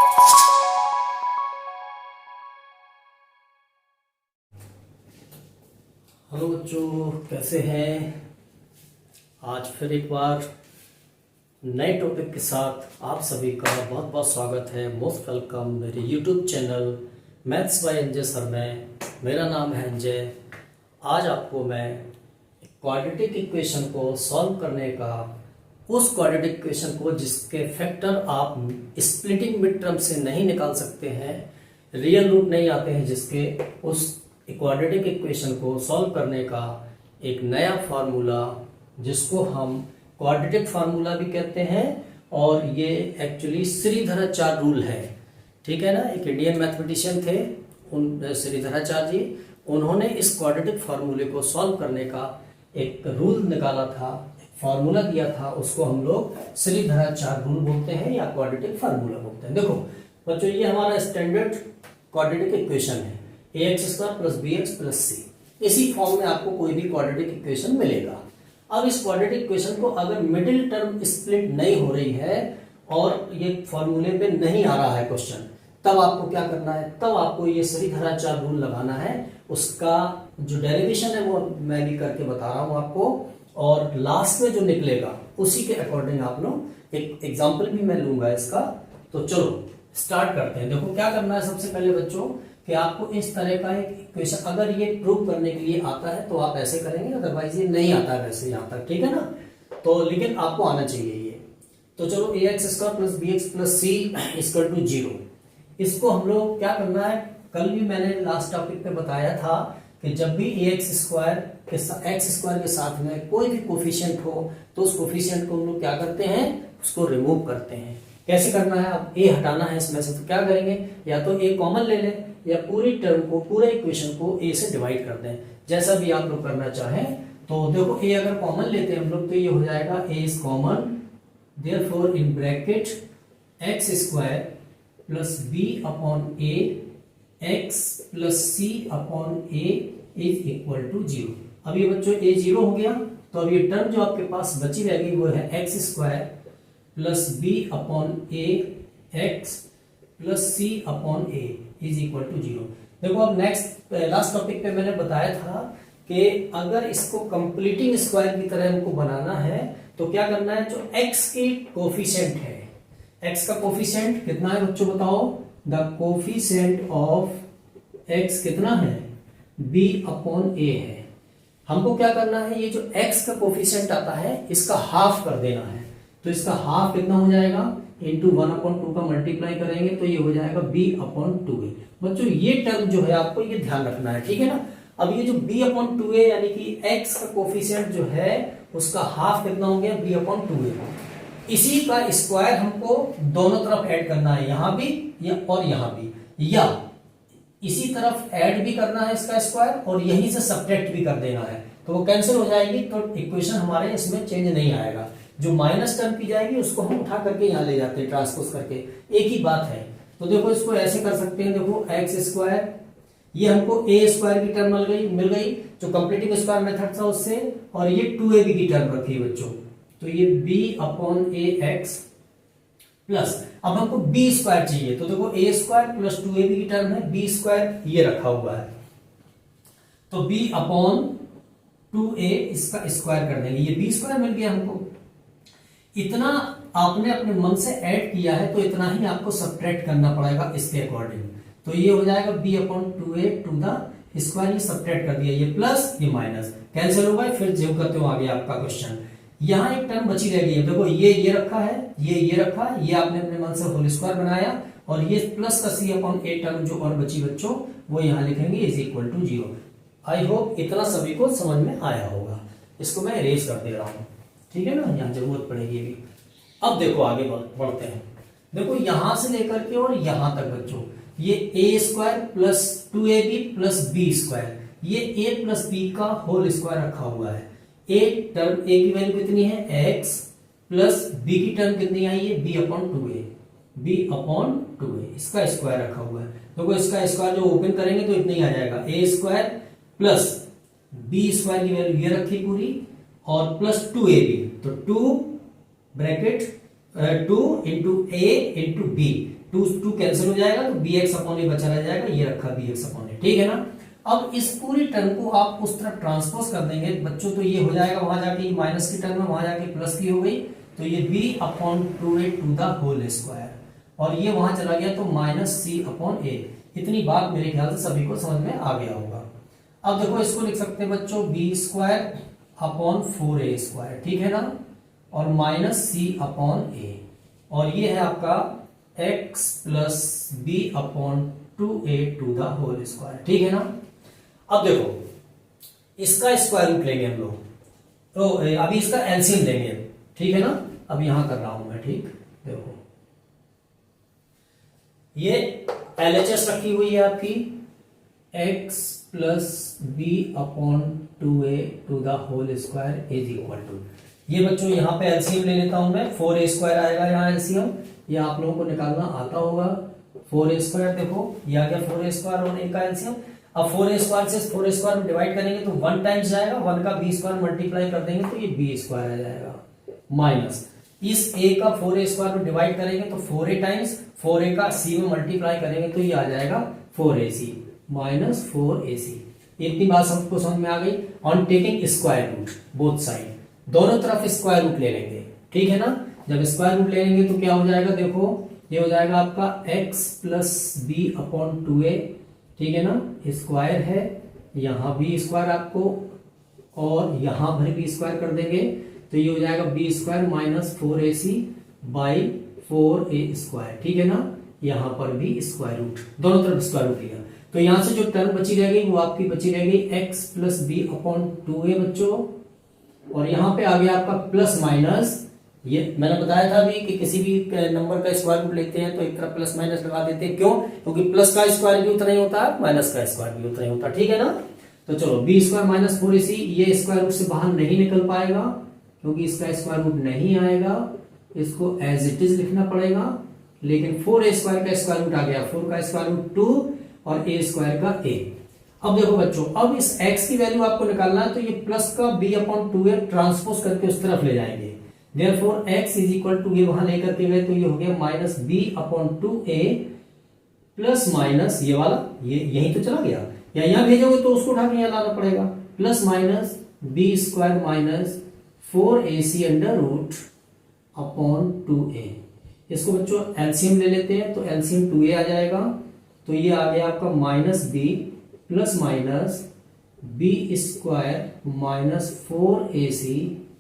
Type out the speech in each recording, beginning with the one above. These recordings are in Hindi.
हेलो बच्चों, कैसे हैं। आज फिर एक बार नए टॉपिक के साथ आप सभी का बहुत बहुत स्वागत है। मोस्ट वेलकम मेरे YouTube channel maths by Anjay sir में। मेरा नाम है अंजय। आज आपको मैं क्वाड्रेटिक इक्वेशन को सॉल्व करने का, उस क्वाड्रेटिक इक्वेशन को जिसके फैक्टर आप स्प्लिटिंग मिड टर्म से नहीं निकाल सकते हैं, रियल रूट नहीं आते हैं, जिसके उस क्वाड्रेटिक इक्वेशन को सॉल्व करने का एक नया फार्मूला, जिसको हम क्वाड्रेटिक फार्मूला भी कहते हैं, और ये एक्चुअली श्रीधराचार्य रूल है। ठीक है ना। एक इंडियन मैथमेटिशियन थे श्रीधराचार्य जी। उन्होंने इस क्वाड्रेटिक फार्मूले को सॉल्व करने का एक रूल निकाला था, फार्मूला दिया था। उसको हम लोग श्रीधराचार्य रूल बोलते हैं या क्वाड्रेटिक फार्मूला बोलते हैं। देखो बच्चों, ये हमारा स्टैंडर्ड क्वाड्रेटिक इक्वेशन है, ax² + bx + c। इसी फॉर्म में आपको कोई भी क्वाड्रेटिक इक्वेशन मिलेगा। अब इस क्वाड्रेटिक इक्वेशन को अगर मिडिल टर्म स्प्लिट नहीं हो रही है और ये फॉर्मूले पे नहीं आ रहा है क्वेश्चन, तब आपको क्या करना है, तब आपको ये श्रीधराचार्य रूल लगाना है। उसका जो डेरिवेशन है वो मैं भी करके बता रहा हूं आपको, और लास्ट में जो निकलेगा उसी के अकॉर्डिंग आप लोग, एक एग्जाम्पल भी मैं लूंगा इसका। तो चलो स्टार्ट करते हैं। देखो क्या करना है सबसे पहले बच्चों, कि आपको इस तरह का एक इक्वेशन, अगर ये प्रूव करने के लिए आता है तो आप ऐसे करेंगे, अदरवाइज ये नहीं आता है वैसे यहाँ तक। ठीक है ना। तो लेकिन आपको आना चाहिए ये। तो चलो ax² + bx + c = 0। इसको हम लोग क्या करना है, कल भी मैंने लास्ट टॉपिक पे बताया था कि जब भी x² के साथ में कोई भी कोफिशिएंट हो तो उस कोफिशिएंट को हम लोग क्या करते हैं, उसको रिमूव करते हैं। कैसे करना है, अब a हटाना है इसमें से, तो क्या करेंगे, या तो a कॉमन ले लें या पूरी टर्म को, पूरे इक्वेशन को a से डिवाइड कर दें, जैसा भी आप लोग करना चाहें। तो देखो a अगर कॉमन लेते हैं हम लोग तो ये हो जाएगा a is common, therefore in bracket x² + b/a x + c/a is equal to 0। अब ये बच्चों a 0 हो गया, तो अब ये टर्म जो आपके पास बची रहेगी वो है x² + b/a x + c/a is equal to 0। देखो अब नेक्स्ट लास्ट टॉपिक पे मैंने बताया था कि अगर इसको कंप्लीटिंग स्क्वायर की तरह हमको बनाना है तो क्या करना है, जो x की कोफिशिएंट है, x का कोफिशिएंट कितना है बच्चों बताओ, द कोफिशिएंट ऑफ x कितना है, b/a है। हमको क्या करना है, ये जो x का कोफिशिएंट आता है इसका हाफ कर देना है। तो इसका हाफ कितना हो जाएगा, इंटू 1/2 का मल्टीप्लाई करेंगे तो ये हो जाएगा b/2a। बच्चों ये टर्म जो है आपको ये ध्यान रखना है। ठीक है ना। अब ये जो b/2a यानी कि x का कोफिशिएंट जो है उसका हाफ कितना हो गया, b/2a। इसी का स्क्वायर हमको दोनों तरफ ऐड करना है, यहां भी और यहां भी, या इसी तरफ ऐड भी करना है इसका स्क्वायर और यहीं से सब्ट्रैक्ट भी कर देना है, तो वो कैंसिल हो जाएगी। तो इक्वेशन हमारे इसमें चेंज नहीं आएगा। जो माइनस टर्म की जाएगी उसको हम उठा करके यहाँ ले जाते हैं, ट्रांसपोज करके, एक ही बात है। तो देखो इसको ऐसे कर सकते हैं, देखो x², ये हमको a² की टर्म मिल गई जो कंप्लीटिंग स्क्वायर मेथड था उससे, और ये 2ab की टर्म रखी है बच्चों, तो ये b/ax प्लस, अब हमको b² चाहिए, तो देखो a² + 2ab की टर्म है, b² ये रखा हुआ है, तो b/2a इसका स्क्वायर कर देंगे, ये b² मिल गया हमको। इतना आपने अपने मन से ऐड किया है तो इतना ही आपको सब्ट्रैक्ट करना पड़ेगा इसके अकॉर्डिंग। तो ये हो जाएगा b/2a टू द स्क्वायर, ये सब्ट्रैक्ट कर दिया, ये प्लस ये माइनस कैंसिल हो गए। फिर जो करते हो आगे आपका क्वेश्चन, यहाँ एक टर्म बची रह गई है, देखो ये रखा है, ये रखा है, ये आपने अपने मन से होल स्क्वायर बनाया, और ये प्लस का c/a टर्म जो और बची बच्चों वो यहाँ लिखेंगे is equal to 0। I hope इतना सभी को समझ में आया होगा। इसको मैं इरेज कर दे रहा हूँ, ठीक है ना, यहाँ जरूरत पड़ेगी भी। अब देखो आगे बढ़ते हैं। देखो यहां से लेकर के और यहां तक बच्चों, ये a² + 2ab + b², ये a + b का होल स्क्वायर रखा हुआ है। a की वैल्यू कितनी है, x + b की टर्म कितनी आई है, b/2a, इसका स्क्वायर रखा हुआ है। देखो इसका स्क्वायर जो ओपन करेंगे तो इतना ही आ जाएगा, a² + b² की वैल्यू ये रखी पूरी, और +2ab, तो 2 bracket 2 into A into B, to cancel हो जाएगा तो बी एक्स अपॉन ए बचा रह जाएगा, ये रखा बी एक्स अपॉन ए, ठीक है ना। अब इस पूरी टर्म को आप उस तरफ ट्रांसपोज कर देंगे बच्चों, तो ये हो जाएगा वहां जाके माइनस की टर्म है, वहां जाके प्लस की हो गई, तो ये b upon 2a to the whole square, और ये वहां चला गया तो माइनस c अपॉन a। इतनी बात मेरे ख्याल से सभी को समझ में आ गया होगा। अब देखो इसको लिख सकते हैं बच्चों b square upon 4a square, ठीक है ना, और माइनस c अपॉन a, और ये है आपका x plus b upon 2a to the whole square, ठीक है ना। अब देखो इसका स्क्वायर रूट लेंगे हम लोग, तो अभी इसका एलसीएम लेंगे, ठीक है ना। अब यहां कर रहा हूं मैं, ठीक, देखो ये एलएचएस रखी हुई है आपकी x plus b upon 2a to the whole square is equal to, ये बच्चों यहां पे एलसीएम ले लेता हूं मैं, 4a स्क्वायर आएगा यहाँ एलसीएम, ये आप लोगों को निकालना आता होगा। 4a स्क्वायर देखो ये आ गया 4a स्क्वायर और a का एलसीएम। अब 4a स्क्वायर से 4a स्क्वायर में डिवाइड करेंगे तो 1 टाइम्स जाएगा, 1 का b स्क्वायर मल्टीप्लाई कर देंगे तो ये b स्क्वायर आ जाएगा, माइनस इस a का 4a स्क्वायर में डिवाइड करेंगे तो 4a टाइम्स 4a का c में मल्टीप्लाई करेंगे तो ये आ जाएगा 4ac माइनस 4ac। इतनी बात सबको समझ में आ गई। On taking square root both side, दोनों तरफ स्क्वायर रूट ले लेंगे, ठीक है ना। जब स्क्वायर रूट ले लेंगे तो क्या हो जाएगा, देखो ये हो जाएगा आपका x plus b upon 2a, ठीक है ना, स्क्वायर है, यहां भी स्क्वायर आपको और यहां भर भी स्क्वायर कर देंगे तो ये हो जाएगा b square minus 4ac by 4a square, ठीक है ना। यहां पर भी स्क्वायर रूट, दोनों तरफ स्क्वायर रूट लिया, तो यहां से जो टर्म बची रह गई वो आपकी बची रह गई x plus b upon 2a बच्चों, और यहां पे आ गया आपका प्लस माइनस, ये मैंने बताया था अभी कि किसी भी नंबर का स्क्वायर रूट लेते हैं तो एक तरफ प्लस माइनस लगा देते हैं, क्यों, क्योंकि प्लस का स्क्वायर भी उतना ही होता है, माइनस का स्क्वायर भी उतना ही होता है, ठीक है ना। तो चलो बी स्क्वायर माइनस 4ac, ये स्क्वायर रूट से बाहर नहीं निकल पाएगा क्योंकि इसका स्क्वायर रूट नहीं आएगा, इसको एज इट इज लिखना पड़ेगा, लेकिन 4a स्क्वायर का स्क्वायर रूट आ गया, 4 का स्क्वायर रूट 2 और a स्क्वायर का a। अब देखो बच्चों, अब इस x की वैल्यू आपको निकालना है तो ये प्लस का b अपॉन 2a ट्रांसपोज करके उस तरफ ले जाएंगे, therefore x is equal to, ये वहां लेकर के गए तो ये हो गया minus b upon 2a plus minus ये वाला, ये यही तो चला गया, या यहां भेजोगे तो उसको उठा के यहां लाना पड़ेगा, plus minus b square minus 4ac under root upon 2a। इसको बच्चों एलसीएम ले लेते हैं तो एलसीएम 2a आ जाएगा, तो ये आ गया आपका minus b plus minus b square minus 4ac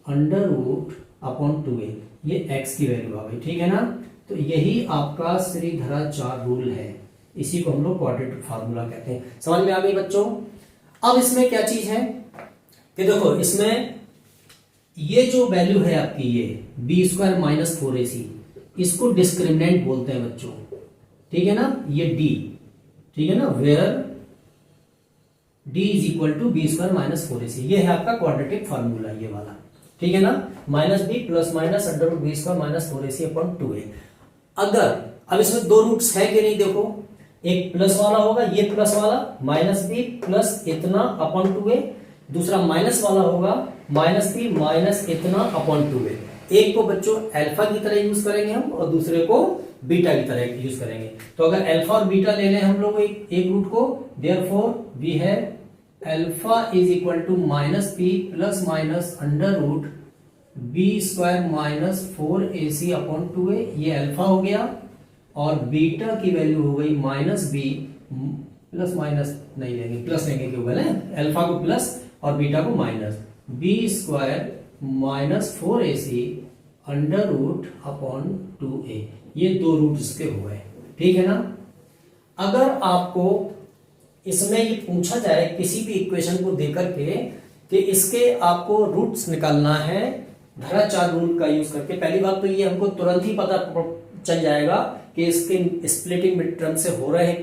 under root upon 2a, ये x की वैल्यू आ गई, ठीक है ना। तो यही आपका श्रीधराचार्य रूल है, इसी को हम लोग क्वाड्रेटिक फार्मूला कहते हैं। समझ में आ गई बच्चों। अब इसमें क्या चीज है कि देखो इसमें ये जो वैल्यू है आपकी ये b स्क्वायर माइनस 4ac, इसको डिस्क्रिमिनेंट बोलते हैं बच्चों, ठीक है ना, ये d, ठीक है ना, where d is equal to b square minus 4ac, ये है आपका क्वाड्रेटिक फार्मूला ये वाला, ठीक है ना, minus b plus minus under root b square minus 4ac upon 2a। अगर अब इसमें दो रूट्स है कि नहीं, देखो एक प्लस वाला होगा, ये प्लस वाला माइनस बी प्लस इतना अपॉन 2a, दूसरा माइनस वाला होगा माइनस बी माइनस इतना अपॉन 2a। एक को बच्चों अल्फा की तरह यूज करेंगे हम और दूसरे को बीटा की तरह यूज करेंगे। तो अगर अल्फा और बीटा ले लें हम लोग एक रूट को, देयरफॉर वी है alpha is equal to minus b plus minus under root b square minus 4ac upon 2a, ये अल्फा हो गया, और बीटा की वैल्यू हो गई माइनस बी प्लस माइनस नहीं लेंगे, प्लस लेंगे क्यों बोले, अल्फा को प्लस और बीटा को minus, b square minus 4ac under root upon 2a, ये दो रूट इसके हुए, ठीक है ना। अगर आपको इसमें ये पूछा जाए किसी भी इक्वेशन को देकर के कि इसके आपको रूट्स निकालना है धराचार्य रूल का यूज करके, पहली बात तो ये हमको तुरंत ही पता चल जाएगा कि इसके स्प्लिटिंग मिड टर्म से हो रहे हैं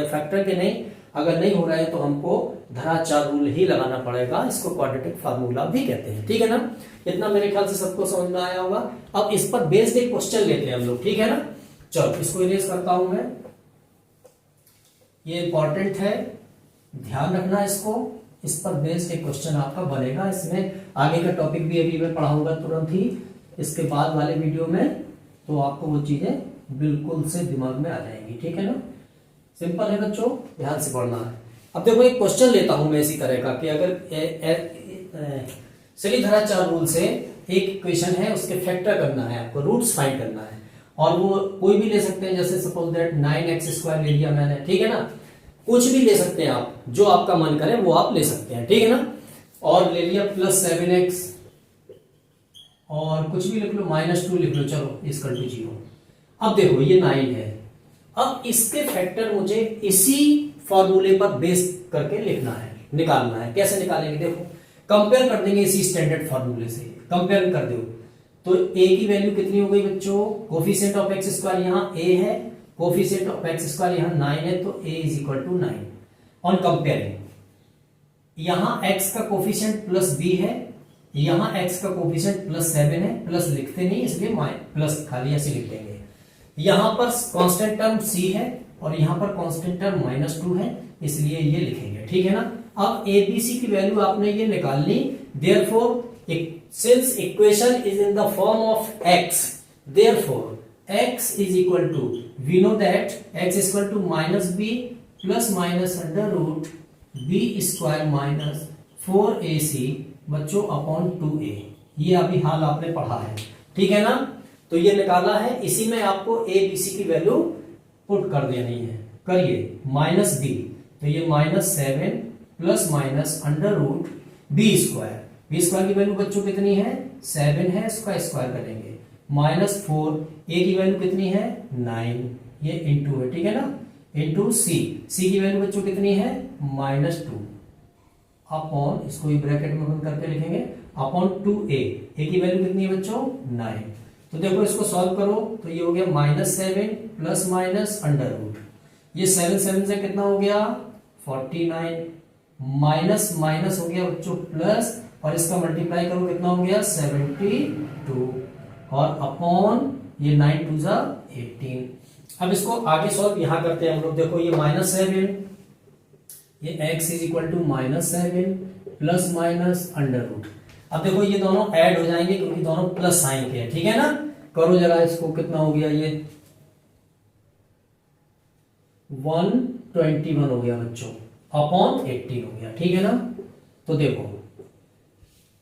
फैक्टर के नहीं, अगर नहीं हो रहा है तो हमको धराचार्य रूल ही लगाना पड़ेगा, इसको क्वाड्रेटिक फार्मूला भी कहते हैं, ठीक है ना। इतना मेरे ख्याल से सबको समझ में आया होगा। अब इस पर बेस्ड एक क्वेश्चन लेते हैं हम लोग, ठीक है ना। चलो इसको इरेज करता हूं मैं, ये इंपॉर्टेंट है, ध्यान रखना इसको, इस पर बेस्ड एक क्वेश्चन आपका बनेगा। इसमें आगे का टॉपिक भी अभी मैं पढ़ाऊंगा तुरंत ही, इसके बाद वाले वीडियो में तो आपको वो चीजें बिल्कुल से दिमाग में आ जाएंगी, ठीक है ना। सिंपल है बच्चों, ध्यान से पढ़ना है। अब देखो एक क्वेश्चन लेता हूं मैं इसी तरह का कि अगर शैलीधराचार्य रूल से एक इक्वेशन है, उसके फैक्टर करना है, आपको रूट्स फाइंड करना है, और वो कोई भी ले सकते हैं, जैसे सपोज दैट 9x² ले लिया मैंने, ठीक है ना। कुछ भी ले सकते हैं आप, जो आपका मन करे वो आप ले सकते हैं, ठीक है ना। और ले लिया +7x, और कुछ भी लिख लो, -2 लिख लो, चलो इसका 0। अब देखो ये 9 है, अब इसके फैक्टर मुझे इसी फॉर्मूले पर बेस करके लिखना है, निकालना है। कैसे निकालेंगे, देखो कंपेयर कर देंगे इसी स्टैंडर्ड फॉर्मूले से, कंपेयर कर दो तो a की वैल्यू कितनी हो गई बच्चों, कोफिशिएंट ऑफ x² यहाँ a है, कोफिशिएंट ऑफ x² यहाँ 9 है, तो a = 9 ऑन कंपेयरिंग। यहाँ x का कोफिशिएंट +b है, यहाँ x का कोफिशिएंट +7 है, प्लस लिखते नहीं इसलिए प्लस खाली ऐसे लिख देंगे। यहाँ पर कांस्टेंट टर्म c है और यहाँ पर कांस्टेंट टर्म -2 है, इसलिए ये लिखेंगे, ठीक है ना। अब a b c की वैल्यू आपने ये निकाल ली, therefore since equation is in the form of x, therefore x is equal to, we know that x is equal to -b plus minus under root b square minus 4ac बच्चों अपॉन 2a। ये अभी हाल आपने पढ़ा है, ठीक है ना। तो ये निकाला है, इसी में आपको a b c की वैल्यू पुट कर देनी है। करिए -b, तो ये -7 plus minus under root b square, b square की वैल्यू बच्चों कितनी है, 7 है, इसका स्क्वायर करेंगे, -4, a की वैल्यू कितनी है 9, ये इंटू है, ठीक है ना, इंटू c की वैल्यू बच्चों कितनी है -2 अपॉन, इसको ये ब्रैकेट में बंद करके लिखेंगे, अपॉन 2a की वैल्यू कितनी है बच्चों 9। तो देखो इसको सॉल्व करो तो ये हो गया -7 प्लस माइनस अंडर रूट, ये 7 से कितना हो गया 49, माइनस माइनस हो गया बच्चों प्लस, और इसका मल्टीप्लाई करो कितना हो गया 72, और अपॉन ये 9 2 जा 18। अब इसको आगे सॉल्व यहां करते हैं हम लोग। देखो ये -7, ये x is equal to -7 plus minus under root. अब देखो ये दोनों ऐड हो जाएंगे क्योंकि दोनों प्लस साइन के हैं, ठीक है ना। करो जरा इसको, कितना हो गया ये 121 हो गया बच्चों, अपॉन 18 हो गया, ठीक है ना। तो देखो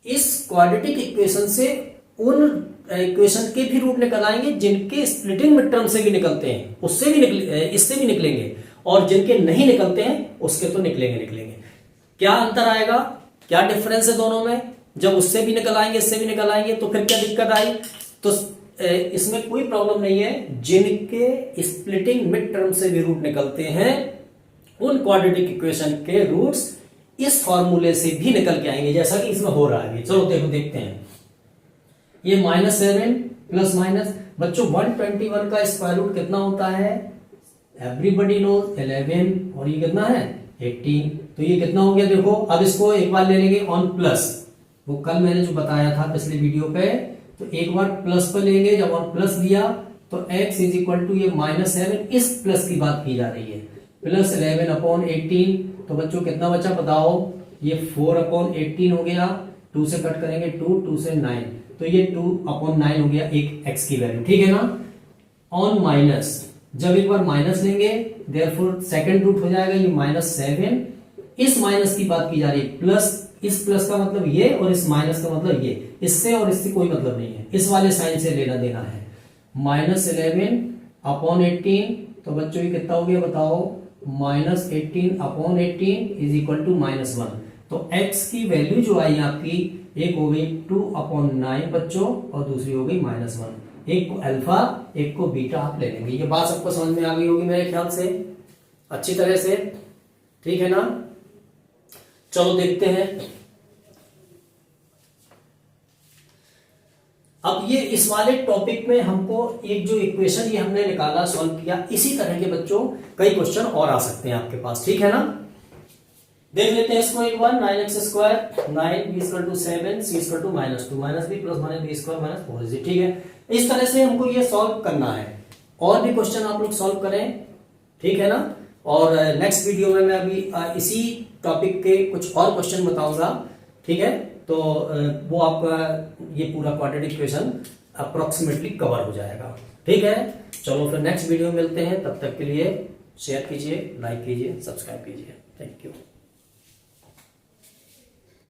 इस क्वाड्रेटिक इक्वेशन से उन इक्वेशन के भी रूट निकल आएंगे जिनके स्प्लिटिंग मिड टर्म से भी निकलते हैं, उससे भी इससे भी निकलेंगे, और जिनके नहीं निकलते हैं उसके तो निकलेंगे। क्या अंतर आएगा, क्या डिफरेंस है दोनों में, जब उससे भी निकल आएंगे इससे भी निकल आएंगे तो फिर क्या दिक्कत आई। तो इसमें कोई प्रॉब्लम नहीं है, जिनके स्प्लिटिंग मिड टर्म से भी रूट निकलते हैं उन क्वाड्रेटिक इक्वेशन के रूट्स इस फॉर्मूले से भी निकल के आएंगे, जैसा कि इसमें हो रहा है। चलो देखते हैं, ये -7 प्लस माइनस बच्चों 121 का स्क्वायर रूट कितना होता है, एवरीबडी नोज 11, और ये कितना है 18, तो ये कितना हो गया देखो। अब इसको एक बार ले लेंगे ऑन प्लस, वो कल मैंने जो बताया था पिछले वीडियो पे, तो एक बार प्लस पे लेंगे, जब ऑन प्लस दिया तो x इज इक्वल टू ये -7, इस प्लस की बात की जा रही है, प्लस 11 अपॉन 18, तो बच्चों कितना बचा बताओ, ये 4 अपॉन 18 हो गया, 2 से कट करेंगे 2 से 9, तो ये 2 अपॉन 9 हो गया एक x की वैल्यू, ठीक है ना। ऑन माइनस, जब एक बार माइनस लेंगे देयरफॉर सेकंड रूट हो जाएगा ये -7, इस माइनस की बात की जा रही है, प्लस, इस प्लस का मतलब ये और इस माइनस का मतलब ये, इससे और इससे कोई मतलब नहीं है, इस वाले साइन से लेना देना है। -11 अपॉन 18, तो बच्चों ये कितना हो गया बताओ, -18 अपॉन 18 इज इक्वल टू -1, तो x की वैल्यू जो आई आपकी, एक हो गई 2 अपॉन 9 बच्चों, और दूसरी हो गई -1, एक को अल्फा एक को बीटा आप ले लेंगे। ये बात सबको समझ में आ गई होगी मेरे ख्याल से अच्छी तरह से, ठीक है ना। चलो देखते हैं, अब ये इस वाले टॉपिक में हमको एक जो इक्वेशन ये हमने निकाला सॉल्व किया, इसी तरह के बच्चों कई क्वेश्चन और आ सकते हैं आपके पास, ठीक है ना। देख लेते हैं इसको एक बार, 9x², 9 b = 7, c = -2 -b plus -b² -4c, ठीक है। इस तरह से हमको ये सॉल्व करना है, और भी क्वेश्चन आप लोग सॉल्व करें, ठीक है ना। और नेक्स्ट वीडियो में मैं अभी इसी टॉपिक के कुछ और क्वेश्चन बताऊंगा, ठीक है। तो वो आपका ये पूरा क्वाड्रेटिक इक्वेशन अप्रोक्सीमेटली कवर हो जाएगा। ठीक है, चलो फिर नेक्स्ट वीडियो में मिलते हैं, तब तक के लिए शेयर कीजिए, लाइक कीजिए, सब्सक्राइब कीजिए। Thank you.